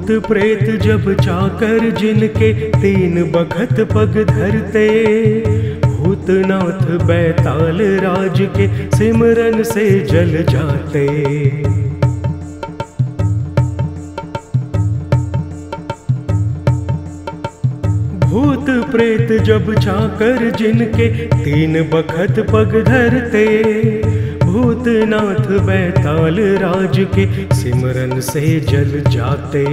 भूत प्रेत जब चाकर जिनके तीन बखत पग धरते, भूतनाथ बैताल राज के सिमरन से जल जाते। भूत प्रेत जब चाकर जिनके तीन बखत पग धरते, भूतनाथ बैताल राज के सिमरन से जल जाते।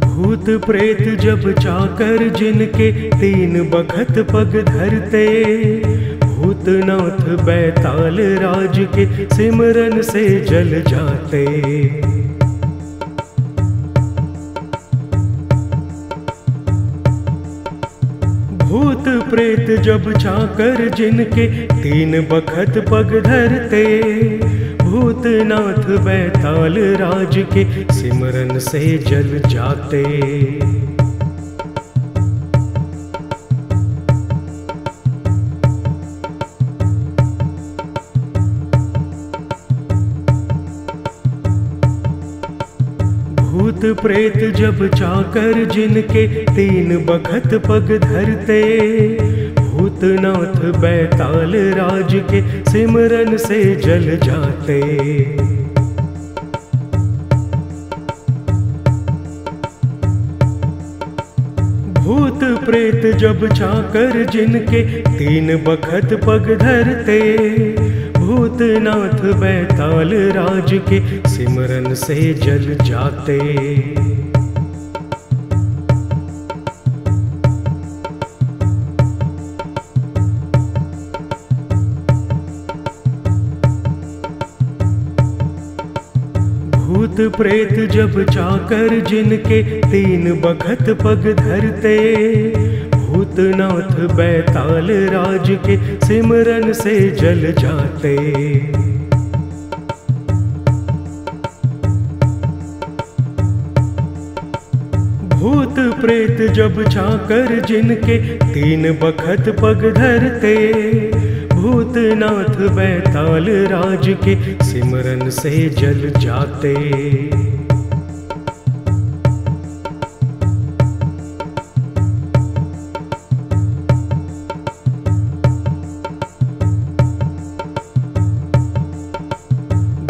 भूत प्रेत जब चाकर जिनके तीन बखत पग धरते, भूतनाथ बैताल राज के सिमरन से जल जाते। भूत प्रेत जब चाकर जिनके तीन बखत पग धरते, भूतनाथ बैताल राज के सिमरन से जल जाते। भूत प्रेत जब चाकर जिनके तीन बखत पग धरते, भूतनाथ बैताल राज के सिमरन से जल जाते। भूत प्रेत जब चाकर जिनके तीन बखत पग धरते, भूतनाथ बैताल राज के सिमरन से जल जाते। भूत प्रेत जब चाकर जिनके तीन बखत पग धरते, भूतनाथ बैताल राज के सिमरन से जल जाते। भूत प्रेत जब चाकर जिनके तीन बखत पग धरते, भूतनाथ बैताल राज के सिमरन से जल जाते।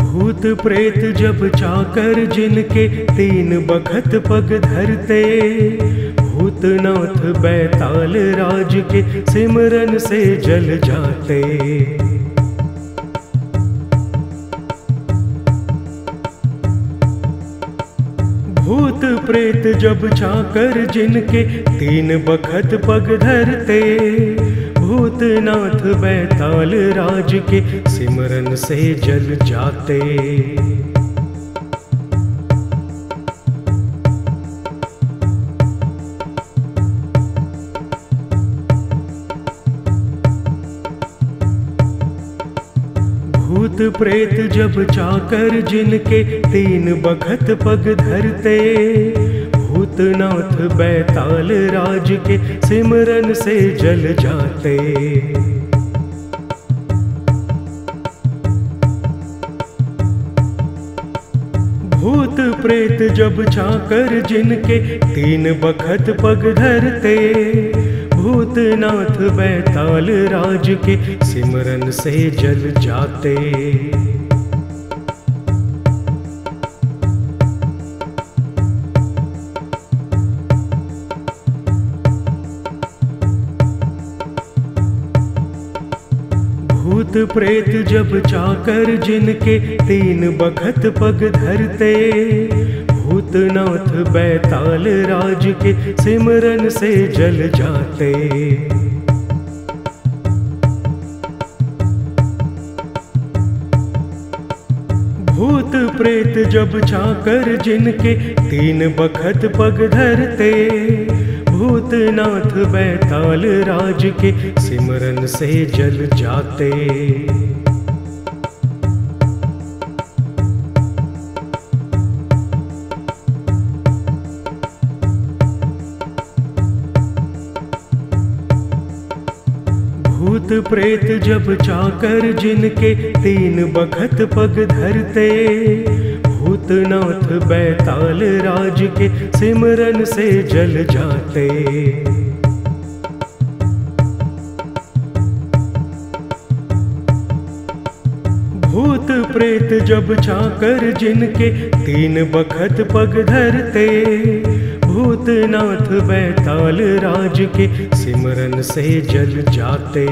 भूत प्रेत जब चाकर जिनके तीन बखत पग धरते, भूतनाथ बैताल राज के सिमरन से जल जाते। भूत प्रेत जब चाकर जिनके तीन बखत पग धरते, भूतनाथ बैताल राज के सिमरन से जल जाते। भूत प्रेत जब चाकर जिनके तीन बखत पग धरते, भूतनाथ बैताल राज के सिमरन से जल जाते। भूत प्रेत जब चाकर जिनके तीन बखत पग धरते, भूतनाथ बैताल राज के सिमरन से जल जाते। भूत प्रेत जब चाकर जिनके तीन बखत पग धरते, भूतनाथ बैताल राज के सिमरन से जल जाते। भूत प्रेत जब चाकर जिनके तीन बखत पग धरते, भूतनाथ बैताल राज के सिमरन से जल जाते। भूत प्रेत जब चाकर जिनके तीन बखत पग धरते, भूतनाथ बैताल राज के सिमरन से जल जाते। भूत प्रेत जब चाकर जिनके तीन बखत पग धरते, भूतनाथ बैताल राज के सिमरन से जल जाते।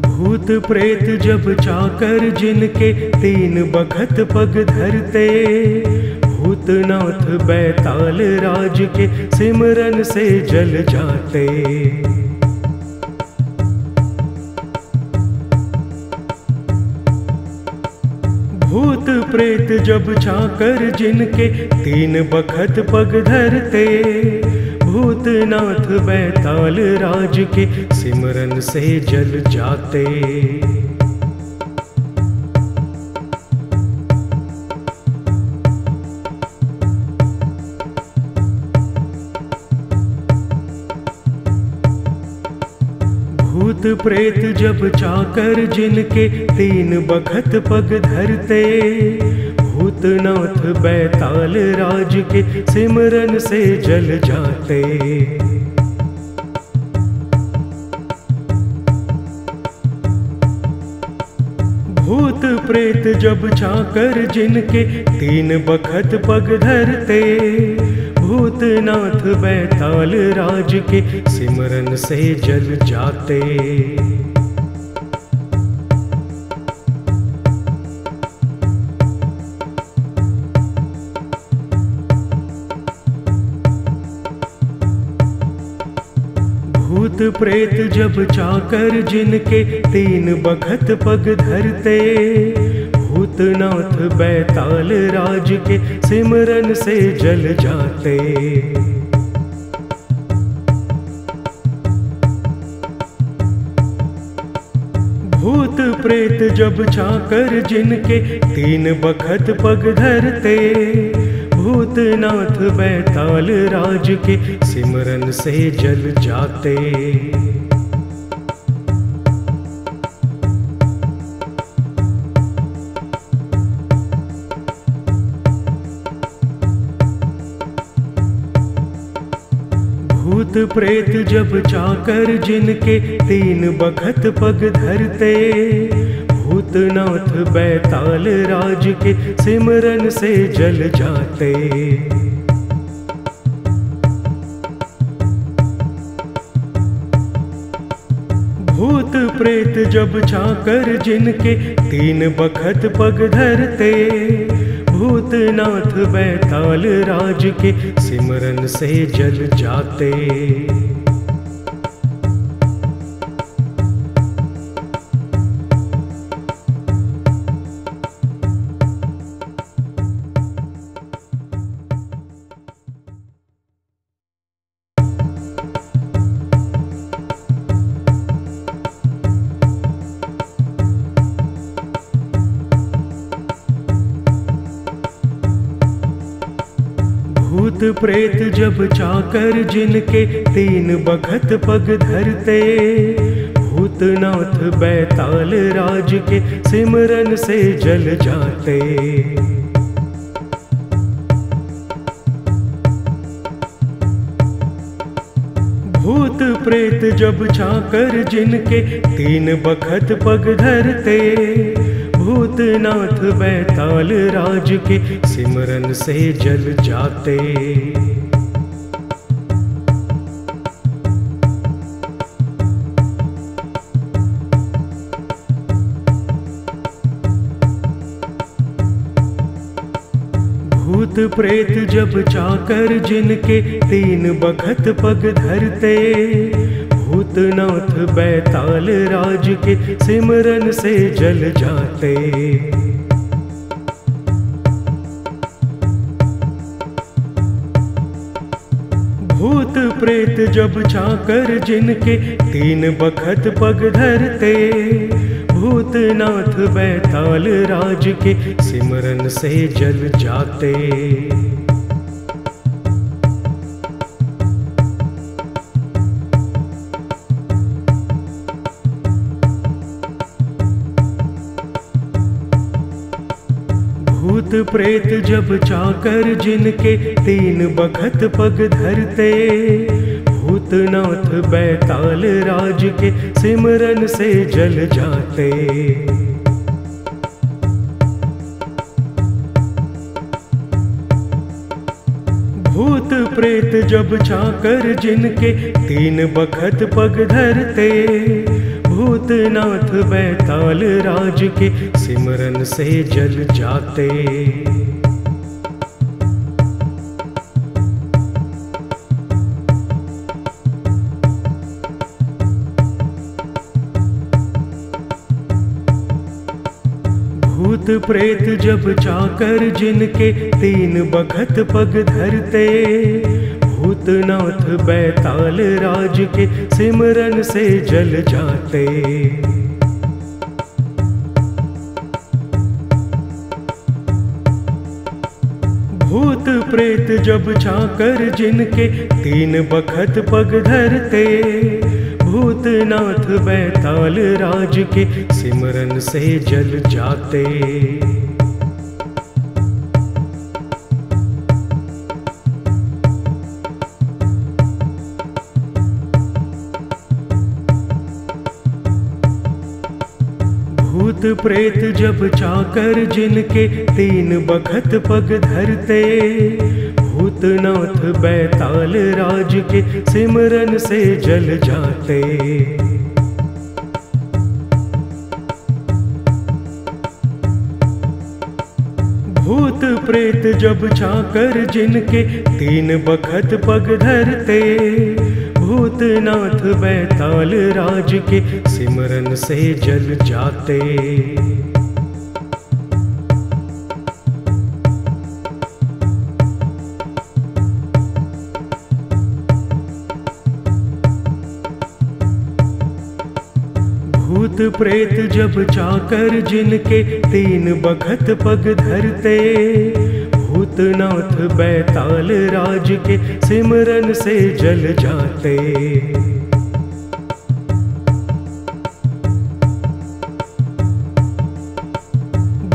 भूत प्रेत जब चाकर जिनके तीन बखत पग धरते, भूतनाथ बैताल राज के सिमरन से जल जाते। भूत प्रेत जब चाकर जिनके तीन बखत पग धरते, भूतनाथ बैताल राज के सिमरन से जल जाते। भूत प्रेत जब चाकर जिनके तीन बखत पग धरते, भूतनाथ बैताल राज के सिमरन से जल जाते। भूत प्रेत जब चाकर जिनके तीन बखत पग धरते, भूतनाथ बैताल राज के सिमरन से जल जाते। भूत प्रेत जब चाकर जिनके तीन बखत पग धरते, भूतनाथ बैताल राज के सिमरन से जल जाते। भूत प्रेत जब चाकर जिनके तीन बखत पग धरते, भूतनाथ बैताल राज के सिमरन से जल जाते। भूत प्रेत जब चाकर जिनके तीन बखत पग धरते, भूतनाथ बैताल राज के सिमरन से जल जाते। भूत प्रेत जब चाकर जिनके तीन बखत पग धरते, भूतनाथ बैताल राज के सिमरन से जल जाते। भूत प्रेत जब चाकर जिनके तीन बखत पग धरते, भूतनाथ बैताल राज के सिमरन से जल जाते। भूत प्रेत जब चाकर जिनके तीन बखत पग धरते, भूतनाथ बैताल राज के सिमरन से जल जाते। भूत प्रेत जब चाकर जिनके तीन बखत पग धरते, भूतनाथ बैताल राज के सिमरन से जल जाते। भूत प्रेत जब चाकर जिनके तीन बखत पग धरते, भूतनाथ बैताल राज के सिमरन से जल जाते। भूत प्रेत जब चाकर जिनके तीन बखत पग धरते, भूतनाथ बैताल राज के सिमरन से जल जाते। भूत प्रेत जब चाकर जिनके तीन बखत पग धरते, भूतनाथ बैताल राज के सिमरन से जल जाते। भूत प्रेत जब चाकर जिनके तीन बखत पग धरते, भूतनाथ बैताल राज के सिमरन से जल जाते। भूत प्रेत जब चाकर जिनके तीन बखत पग धरते, भूतनाथ बैताल राज के सिमरन से जल जाते। भूत प्रेत जब चाकर जिनके तीन बखत पग धरते, भूतनाथ बैताल राज के सिमरन से जल जाते। भूत प्रेत जब चाकर जिनके तीन बखत पग धरते, भूतनाथ बैताल राज के सिमरन से जल जाते। भूत प्रेत जब चाकर जिनके तीन बखत पग धरते, भूतनाथ बैताल राज के सिमरन से जल जाते।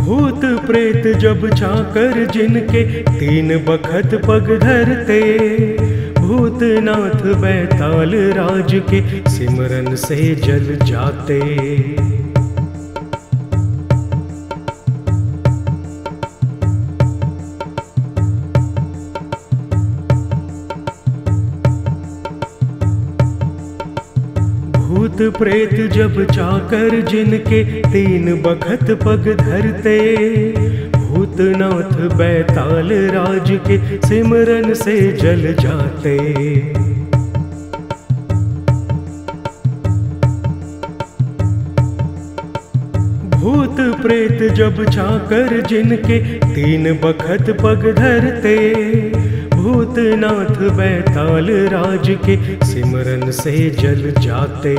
भूत प्रेत जब चाकर जिनके तीन बखत पग धरते, भूतनाथ बैताल राज के सिमरन से जल जाते। भूत प्रेत जब चाकर जिनके तीन बखत पग धरते, भूतनाथ बैताल राज के सिमरन से जल जाते। भूत प्रेत जब चाकर जिनके तीन बखत पग धरते, भूतनाथ बैताल राज के सिमरन से जल जाते।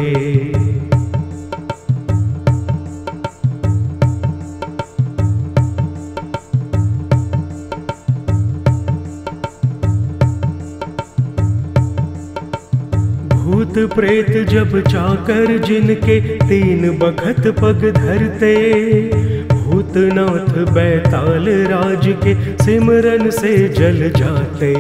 भूत प्रेत जब चाकर जिनके तीन बखत पग धरते, भूतनाथ बैताल राज के सिमरन से जल जाते।